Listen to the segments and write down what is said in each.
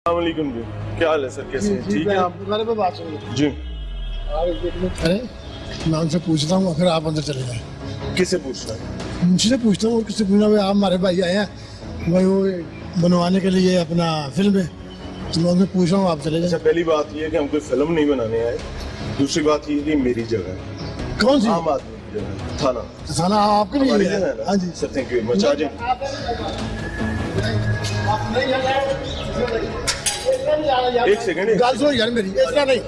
अस्सलामुअलैकुम जी, क्या हाल है सर, कैसे हैं? ठीक है आप पे बात सुनो जी। अरे मैं उनसे पूछता हूँ, फिर आप अंदर चले जाए। किससे पूछ रहा है? मुझसे पूछता हूँ और किससे पूछना? भाई आप हमारे भाई आए हैं भाई वो बनवाने के लिए अपना फिल्म है, तो मैं उनसे पूछ रहा हूँ, आप चले अच्छा, जाए। पहली बात ये है कि हम कोई फिल्म नहीं बनाने आए। दूसरी बात ये कि मेरी जगह है, कौन सी आम आदमी की जगह है, थाना थाना आपके हमारी लिए जगह है? है ना? हाँ जी sir, thank you very much. आ जाए। एक सेकंड, गाल सुनो यार मेरी, इस तरह नहीं।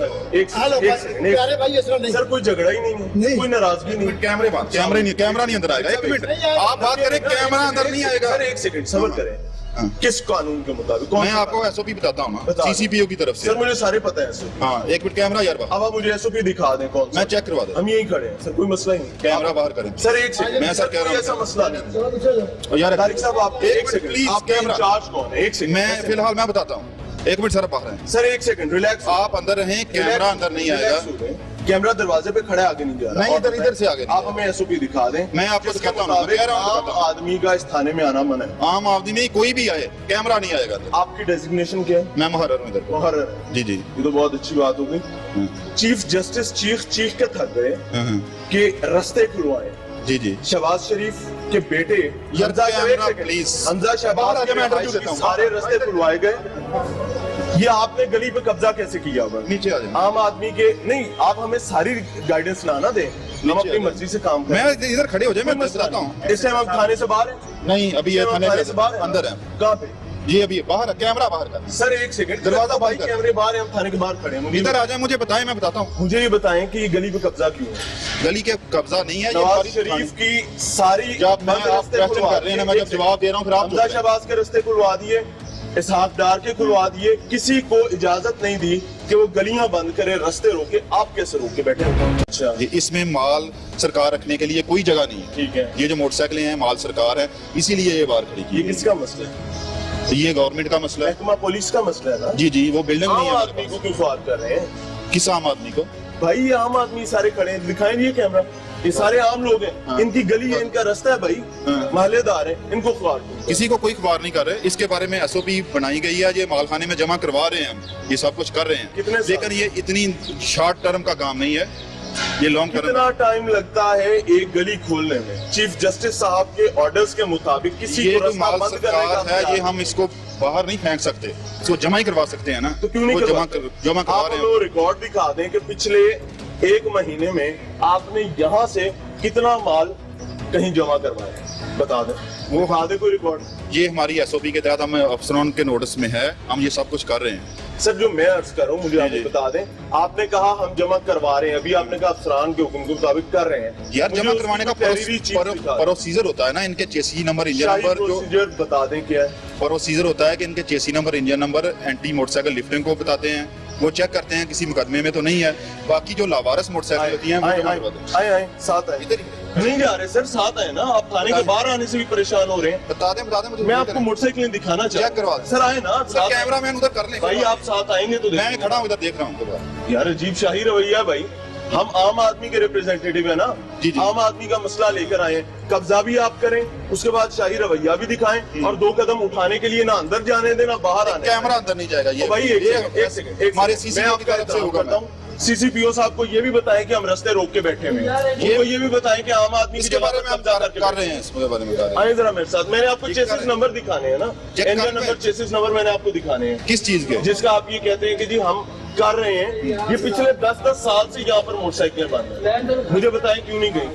एक हेलो एक सेकंड, एक प्यारे भाई, इस तरह नहीं। सर, कोई झगड़ा ही नहीं है, नहीं। कोई नाराजगी नहीं। कैमरे बात, कैमरा नहीं अंदर आएगा। एक मिनट आप बात करें, कैमरा अंदर नहीं आएगा। सर एक सेकंड सबर करें, किस कानून के मुताबिक? कौन मैं सा आपको एसओपी बताता हूँ ना, बता दो। सीसीपीओ की तरफ से। सर मुझे सारे पता है सर। हाँ, एक मिनट कैमरा यार बाहर। अब आप मुझे एसओपी दिखा दें कौन सा। मैं चेक करवा दूँ। हम यहीं खड़े हैं सर, कोई मसला ही नहीं। कैमरा बाहर करें सर एक सेकंड, मैं सर कह रहा हूँ। ऐसा मसला नहीं है। यार तारिक साहब, आप एक एक मिनट सेकंड, प्लीज, आपके कैमरा। इंचार्ज कौन है? एक सेकंड, मैं फिलहाल मैं बताता हूँ। एक मिनट सर बाहर हैं। सर एक सेकंड, रिलैक्स। आप अंदर रहें, कैमरा अंदर नहीं आएगा। कैमरा दरवाजे पे खड़ा आगे नहीं जा रहा। नहीं, इधर से आगे नहीं आप हमें एसओपी दिखा दें। मैं आपको जिसके दिखाता हूँ, मैं मुताबिक कह रहा हूँ, आम दिखाता हूँ। आदमी का इस थाने में आना मना है। आम आदमी में कोई भी आए, कैमरा नहीं आएगा। आपकी डेजिग्नेशन क्या है? मैं मुहर्रर हूँ इधर। मुहर्रर। जी जी। ये तो बहुत अच्छी बात हो गई। चीफ जस्टिस चीख के थक गए हाँ, कि रास्ते खुलवाए। जी जी। शहबाज शरीफ के बेटे यार, हमजा कैमरा प्लीज। हमजा शहबाज बाहर के आके मैं इंटरव्यू रिहायशी देता हूँ। सारे रास्ते खुलवाए गए। ये आपने गली पे कब्जा कैसे किया हुआ? नीचे आ जाए। आम आदमी के नहीं, आप हमें सारी गाइडेंस ना दें, हम अपनी आ मर्जी से काम मैं करें। इधर खड़े हो जाए, मैं कोई मसला बताता हूँ। नहीं। इस टाइम हम थाने से बाहर हैं? नहीं, अभी ये इस टाइम हम थाने से बाहर हैं? अंदर है। कहाँ पे? जी अभी बाहर है, कैमरा बाहर का। सर एक सेकंड, दरवाजा भाई बंद कर। कैमरे बाहर हैं, हम थाने के बाहर खड़े हैं। इधर आ जाए, मुझे बताएं, मैं बताता हूँ। मुझे ये बताएं कि ये गली पे कब्जा क्यों है? गली के कब्जा नहीं है, ये नवाज हमारी शरीफ की सारी जब मैं आप रास्ते क्वेश्चन खुलवा कर रहे हैं ना, मैं दिए। जब जवाब दे रहा हूँ फिर आप हमजा शहबाज के रास्ते खुलवा दिए, इसहाक डार के खुलवा दिए, किसी को इजाजत नहीं दी कि वो गलियां बंद करे, रास्ते रोके। आप कैसे रोके बैठे हो? अच्छा, इसमें माल सरकार रखने के लिए कोई जगह नहीं है। ठीक है। ये जो मोटरसाइकिलें हैं, माल सरकार है, इसीलिए ये बाहर खड़ी ये की है। किसका मसला है? ये गवर्नमेंट का मसला है। महकमा पुलिस का मसला है ना? जी जी, वो बिल्डिंग नहीं आम है आदमी हमारे को क्यों ख्वार कर रहे हैं? पास। किस आम आदमी को? भाई ये आम आदमी सारे खड़े हैं, दिखाएं ये कैमरा। ये सारे आम लोग हैं, हाँ। इनकी गली है, इनका रास्ता है भाई, हाँ। महल्लेदार हैं, इनको ख्वार क्यों कर रहे हैं? किसी को कोई अखबार नहीं कर रहे। इसके बारे में एसओपी बनाई गई है, ये मालखाने में जमा करवा रहे हैं हम, ये सब कुछ कर रहे कितने हैं। साल? लेकिन ये इतनी शॉर्ट टर्म का काम नहीं है, ये लॉन्ग टर्म। कितना टाइम लगता है एक गली खोलने में? चीफ जस्टिस साहब के ऑर्डर्स के मुताबिक किसी ये को जो रास्ता माल बंद करने सरकार का है, ये अख्तियार हम इसको बाहर नहीं फेंक सकते, इसको जमा ही करवा सकते हैं ना। तो क्यों नहीं वो करवाते? जमा करवा आप रहे हमें हैं। रिकॉर्ड दिखा दें कि पिछले एक महीने में आपने यहाँ से कितना माल कहीं जमा करवाया, बता दें। वो दिखा दे कोई रिकॉर्ड। ये हमारी एसओपी के तहत हम अफसरों के नोटिस में है, हम ये सब कुछ कर रहे हैं। सर जो मैं अर्ज कर रहा हूँ, मुझे आप जी। बता दें, आपने कहा हम जमा करवा रहे हैं, अभी आपने कहा अफसरान के हुक्म के मुताबिक कर रहे हैं। यार मुझे जमा उसकी करवाने का तहरीरी चीज़ दिखा दें। प्रोसीजर होता है ना, इनके चेसी नंबर, इंजन शाही नंबर, जो प्रोसीजर बता दें क्या है। प्रोसीजर होता है कि इनके चेसी number, engine number anti motorcycle lifting को बताते हैं, वो चेक करते हैं किसी मुकदमे में तो नहीं है। बाकी जो लावारिस मोटरसाइकिल होती हैं वो जमा करवाते हैं। आए साथ आए। इधर ही नहीं जा रहे सर, साथ आए ना। आप थाने के बाहर आने से भी परेशान हो रहे हैं। बता दें मुझे। मैं आपको मोटरसाइकिलें दिखाना चेक चाहता करवा हूँ। दें। सर आए ना, साथ कैमरा मैन उधर कर ले भाई, आप साथ आएंगे तो मैं देखेंगे। खड़ा हूँ इधर देख रहा हूँ। यार अजीब शाही रवैया भाई, हम आम आदमी के रिप्रेजेंटेटिव है ना। जी, जी। आम आदमी का मसला लेकर आए, कब्जा भी आप करें, उसके बाद शाही रवैया भी दिखाएं, और दो कदम उठाने के लिए ना अंदर जाने देना, बाहर आने कैमरा अंदर नहीं जाएगा। ये भाई एक सेकंड, हमारे सीसीपीओ की तरफ से होगा। सीसीपीओ साहब को ये भी बताएं कि हम रास्ते रोक के बैठे हुए हैं। उनको ये भी बताएं कि आम आदमी की इसके जगह बारे पर में हम कब्जा करके कर रहे हैं, इसके बारे में कर रहे हैं। आए जरा मेरे साथ। मैंने आपको चेक चेसिस करें। नंबर दिखाने हैं ना, चेक इंजन करें। नंबर, चेसिस नंबर मैंने आपको दिखाने हैं, किस चीज के? जिसका आप ये कहते हैं कि जी हम कर रहे हैं। ये पिछले 10-10 साल से यहाँ पर मोटरसाइकिलें बंद हैं। मुझे बताएं क्यों नहीं गई?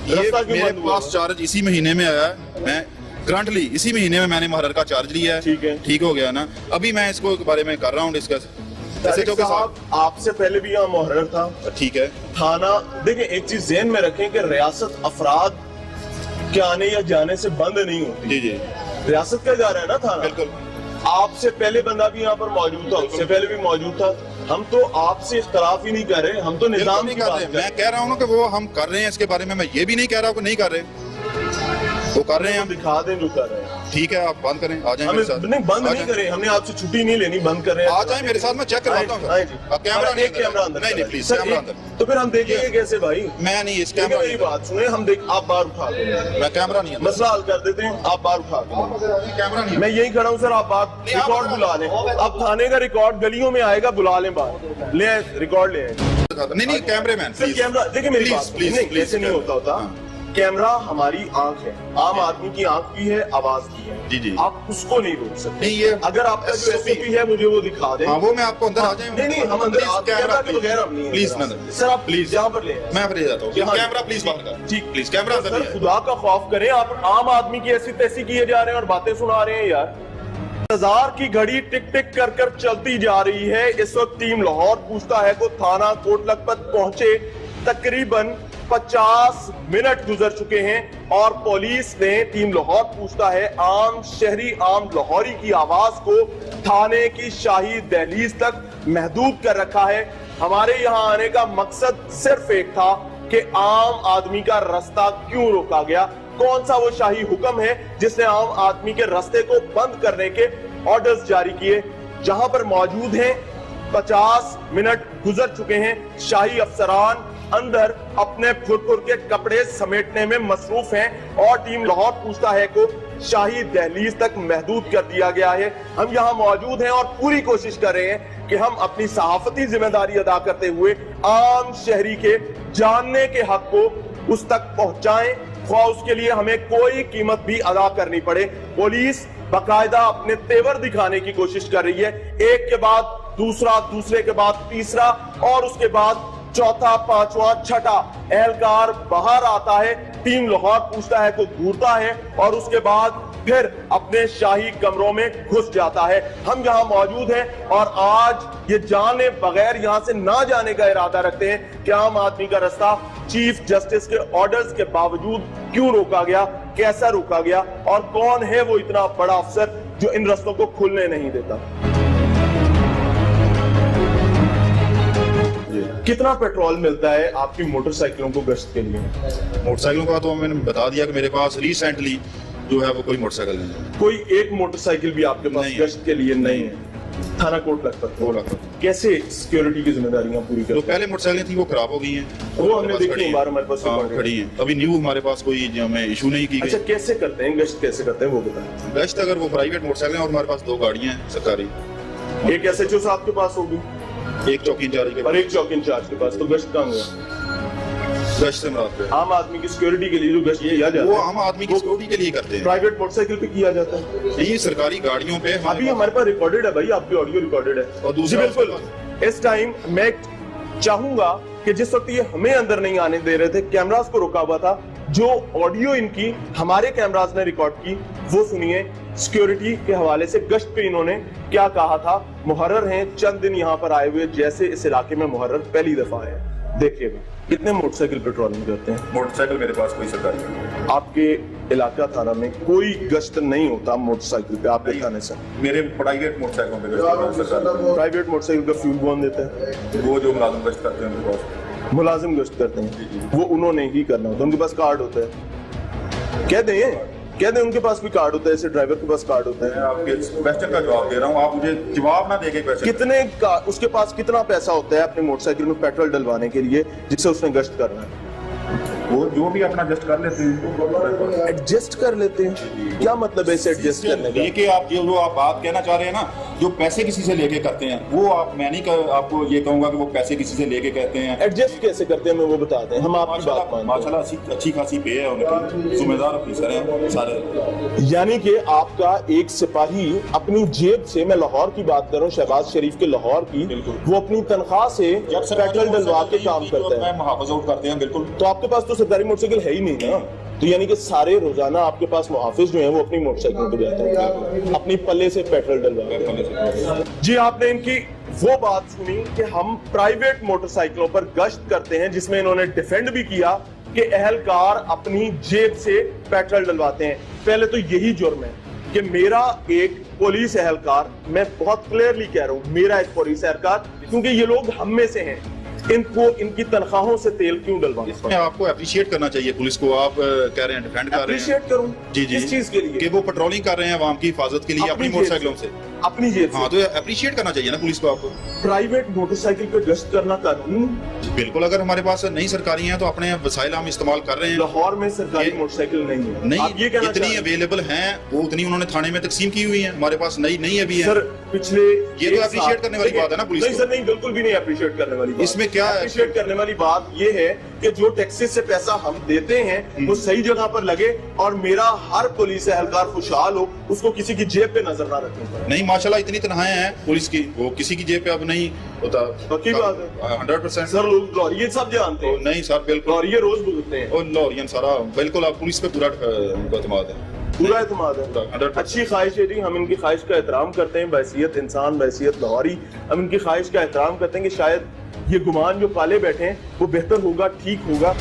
ये रास्ता क्यों मेरे बंद हुआ? पास चार्ज इसी महीने में आया है। मैं करंटली इसी महीने में मैंने मुहर्रर का चार्ज लिया है। ठीक है। ठीक हो गया ना। अभी मैं इसको के बारे में कर रहा हूँ डिस्कस। ऐसे तारिक क्योंकि साहब, आपसे पहले भी यहाँ मुहर्रर था। ठीक है। थाना देखिए, एक चीज ज़हन में रखें कि रियासत अफराद के आने या जाने से बंद नहीं होती। जी जी रियासत का जा रहा है ना थाना। बिल्कुल। आपसे पहले बंदा भी यहाँ पर मौजूद था, उससे पहले भी मौजूद था। हम तो आपसे इख्तलाफ ही नहीं कर रहे, हम तो बिल्कुल निजाम नहीं की कर बात रहे। कर रहे मैं कह रहा हूँ ना कि वो हम कर रहे हैं, इसके बारे में मैं ये भी नहीं कह रहा हूँ कि नहीं कर रहे, वो कर रहे हैं हैं। हम। दिखा दें जो कर रहे हैं। ठीक है, आप बंद करें, आ जाएं हमें मेरे साथ। नहीं, बंद आ नहीं जाएं। करें, हमने आपसे छुट्टी नहीं लेनी, बंद कर रहे हैं। आ जाएं मेरे साथ, मैं चेक करवाता हूँ। आए जी। अब कैमरा नहीं, कैमरा अंदर, नहीं प्लीज, सर, कैमरा एक- अंदर। तो फिर हम देखेंगे कैसे भाई? मैं नहीं, इस ठीक है, कैमरा मेरी बात सुने, हम देख, आप बाहर उठा दो, मैं कैमरा नहीं, मसला हल कर देते हैं, आप बाहर उठा दो। कैमरा नहीं। मैं यही खड़ा हूँ सर, आप बात नहीं, आप रिकॉर्ड बुला लें, अब थाने का रिकॉर्ड गलियों में आएगा, बुला लें बाहर, ले आए, रिकॉर्ड ले आए। नहीं कैमरे मैन सर कैमरा देखिए, मेरी बात प्लीज नहीं, ऐसे नहीं होता। कैमरा हमारी आंख है, आम आदमी की आंख की है, आवाज की है। जी। आप उसको नहीं रोक सकते। नहीं, ये अगर आपका जो SOP है मुझे वो दिखा दें। हाँ, वो मैं आपको अंदर आ जाए। नहीं, हम अंदर कैमरा के बगैर हम नहीं, प्लीज सर आप प्लीज यहाँ पर ले आए। मैं ले जाता हूँ, हाँ, कैमरा प्लीज बंद कर। ठीक, प्लीज कैमरा अंदर सर ले आए। खुदा का खौफ करें, आप आम आदमी की ऐसी तैसी किए जा रहे हैं और बातें सुना रहे हैं यार। इंतजार की घड़ी टिक टिक कर कर चलती जा रही है। इस वक्त टीम लाहौर पूछता है को थाना कोट लखपत पहुंचे तकरीबन 50 मिनट गुजर चुके हैं और पुलिस ने टीम लाहौर पूछता है आम शहरी, आम लाहौरी की आवाज को थाने की शाही दहलीज तक महदूद कर रखा है। हमारे यहां आने का मकसद सिर्फ एक था कि आम आदमी का रास्ता क्यों रोका गया, कौन सा वो शाही हुक्म है जिसने आम आदमी के रास्ते को बंद करने के ऑर्डर्स जारी किए। जहां पर मौजूद हैं 50 मिनट गुजर चुके हैं। शाही अफसरान अंदर अपने फुरफुर के कपड़े समेटने में मसरूफ हैं और टीम लाहौर पूछता है को शाही दहलीज तक महदूद कर दिया गया है। हम यहाँ मौजूद हैं और पूरी कोशिश कर रहे हैं कि हम अपनी सहाफती जिम्मेदारी अदा करते हुए आम शहरी के जानने के हक को उस तक पहुंचाएं, ख्वाह उसके लिए हमें कोई कीमत भी अदा करनी पड़े। पुलिस बाकायदा अपने तेवर दिखाने की कोशिश कर रही है, एक के बाद दूसरा, दूसरे के बाद तीसरा और उसके बाद चौथा, पांचवा, छठा एहलकार बाहर आता है, टीम लाहौर पूछता है को घूरता है और उसके बाद फिर अपने शाही कमरों में घुस जाता है। हम यहाँ मौजूद हैं और आज ये जाने बगैर यहाँ से ना जाने का इरादा रखते हैं कि आम आदमी का रास्ता चीफ जस्टिस के ऑर्डर्स के बावजूद क्यों रोका गया, कैसा रोका गया और कौन है वो इतना बड़ा अफसर जो इन रास्तों को खुलने नहीं देता। कितना पेट्रोल मिलता है आपकी मोटरसाइकिलों को गश्त के लिए? मोटरसाइकिलों का तो मैंने बता दिया कि मेरे पास रिसेंटली जो है वो कोई मोटरसाइकिल नहीं है। कोई एक मोटरसाइकिल भी आपके पास नहीं है। गश्त के लिए नहीं है। थाना कोट लखपत कैसे सिक्योरिटी की जिम्मेदारियां पूरी जो करते पहले मोटरसाइकिलें थी वो खराब हो गई हैं, वो हमने देखी बार हमारे पास हाँ, रिकॉर्ड है। खड़ी हैं। अभी न्यू हमारे पास कोई जो हमें इशू नहीं की अच्छा गई। कैसे करते हैं गश्त, कैसे करते हैं वो बताएं। गश्त अगर वो प्राइवेट मोटरसाइकिल और हमारे पास 2 गाड़ियां हैं सरकारी, एक SHO साहब के पास होगी एक चौकी इंचार्ज के और एक चौकी इंचार्ज के पास, तो गश्त कहाँ गया? गश्त से मुराद है आम आदमी की सिक्योरिटी के लिए जो गश्त किया जाता वो है आम आदमी की सिक्योरिटी के लिए करते हैं। प्राइवेट मोटरसाइकिल पे किया जाता है। ये सरकारी गाड़ियों पे अभी हमारे पास रिकॉर्डेड है भाई, आपकी ऑडियो रिकॉर्डेड है। और जी दूसरा बिल्कुल, इस टाइम मैं चाहूंगा कि जिस वक्त ये हमें अंदर नहीं आने दे रहे थे, कैमरास को रोका हुआ था, जो ऑडियो इनकी हमारे कैमरास ने रिकॉर्ड की वो सुनिए। सिक्योरिटी के हवाले से गश्त पे इन्होंने क्या कहा था। मुहर्रर हैं, चंद दिन यहाँ पर आए हुए, जैसे इस इलाके में मुहर्रर पहली दफा आए। देखिएगा कितने मोटरसाइकिल पेट्रोलिंग करते हैं। मोटरसाइकिल मेरे पास कोई सरकारी नहीं। आपके इलाका थाना में कोई गश्त नहीं होता मोटरसाइकिल पे आपके थाने से? मेरे प्राइवेट मोटरसाइकिलों पे गश्त सरकारी, प्राइवेट मोटरसाइकिल का फ्यूल कौन देता है? वो जो मुलाजिम गश्त करते हैं उनके पास। मुलाजिम गश्त करते हैं, वो उन्होंने ही करना होता है, उनके पास कार्ड होता है। कह दें उनके पास भी कार्ड होता है, ऐसे ड्राइवर के पास कार्ड होता मैं है। आपके क्वेश्चन का जवाब दे रहा हूँ, आप मुझे जवाब ना देके क्वेश्चन। कितने का उसके पास कितना पैसा होता है अपने मोटरसाइकिल में पेट्रोल डलवाने के लिए जिससे उसने गश्त करना है? वो जो भी अपना एडजस्ट कर लेते हैं। एडजस्ट कर लेते हैं, क्या मतलब है इसे एडजस्ट करने का? लेके आप जो आप बात कहना चाह रहे हैं ना, जो पैसे किसी से लेके करते हैं वो आप, मैं नहीं आपको ये कहूंगा कि वो पैसे किसी से लेके कहते हैं। एडजस्ट कैसे करते हैं हमें वो बताते हैं, हम आपकी बात मानते हैं। माशाल्लाह अच्छी खासी पे है उनकी, जिम्मेदार ऑफिसर हैं सारे। यानी कि आपका एक सिपाही अपनी जेब से, मैं लाहौर की बात कर रहा हूँ, शहबाज शरीफ के लाहौर की, वो अपनी तनख्वाह से पेट्रोल डलवा के काम करता है। मुहाफिज करते हैं बिल्कुल। तो आपके पास तो सरकारी मोटरसाइकिल है ही नहीं ना, तो यानी कि सारे रोजाना आपके पास मुहाफिज जो हैं वो अपनी मोटरसाइकिल पे जाते हैं अपनी पल्ले से पेट्रोल डलवा। जी आपने इनकी वो बात सुनी कि हम प्राइवेट मोटरसाइकिलों पर गश्त करते हैं, जिसमें इन्होंने डिफेंड भी किया कि एहलकार अपनी जेब से पेट्रोल डलवाते हैं। पहले तो यही जुर्म है कि मेरा एक पुलिस एहलकार, मैं बहुत क्लियरली कह रहा हूं, मेरा एक पुलिस एहलकार, क्योंकि ये लोग हम में से हैं, इनको इनकी तनख्वाहों से तेल क्यों डलवाना इसमें आपको अप्रिशिएट करना चाहिए पुलिस को। आप कह रहे हैं डिफेंड कर रहे हैं, अप्रिशिएट करूं जी जी, इस चीज के लिए कि वो पेट्रोलिंग कर रहे हैं आवाम की हिफाजत के लिए अपनी मोटरसाइकिलों से। अपनी जेब हाँ, तो अप्रिशिएट करना चाहिए ना पुलिस को आपको। प्राइवेट मोटरसाइकिल पे गश्त करना कानूनी? बिल्कुल, अगर हमारे पास नई सरकारी हैं तो अपने वसाइल हम इस्तेमाल कर रहे हैं। लाहौर में सरकारी मोटरसाइकिल नहीं है, नहीं, आप ये कहना इतनी अवेलेबल हैं, वो उतनी उन्होंने थाने में तकसीम की हुई है। हमारे पास नई नहीं अभी है सर। पिछले ये तो अप्रिशिएट करने वाली बात है ना पुलिस नहीं को। सर, नहीं, बिल्कुल भी नहीं अप्रिशिएट करने वाली बात। इसमें क्या है? अप्रिशिएट करने वाली बात ये है कि जो टैक्सेस से पैसा हम देते हैं वो सही जगह पर लगे और मेरा हर पुलिस एहलकार खुशहाल हो, उसको किसी की जेब पे नजर ना रखें। नहीं, माशाल्लाह इतनी तनख्वाहें हैं पुलिस की, वो किसी की जेब पे अब नहीं होता। पक्की बात है 100%। सर, लोग लॉरियन सब जानते हैं, नहीं सर, बिल्कुल लॉरियन रोज भुगतते हैं। और लॉरियन सारा बिल्कुल, आप पुलिस पे पूरा एतमाद है, पूरा एतमाद है। 100%। अच्छी ख्वाहिश है जी, हम इनकी ख्वाहिश का एहतराम करते हैं, बहसियत इंसान, बहसियत लाहौरी हम इनकी ख्वाहिश का एहतराम करते हैं कि शायद ये गुमान जो पाले बैठे हैं वो बेहतर होगा, ठीक होगा।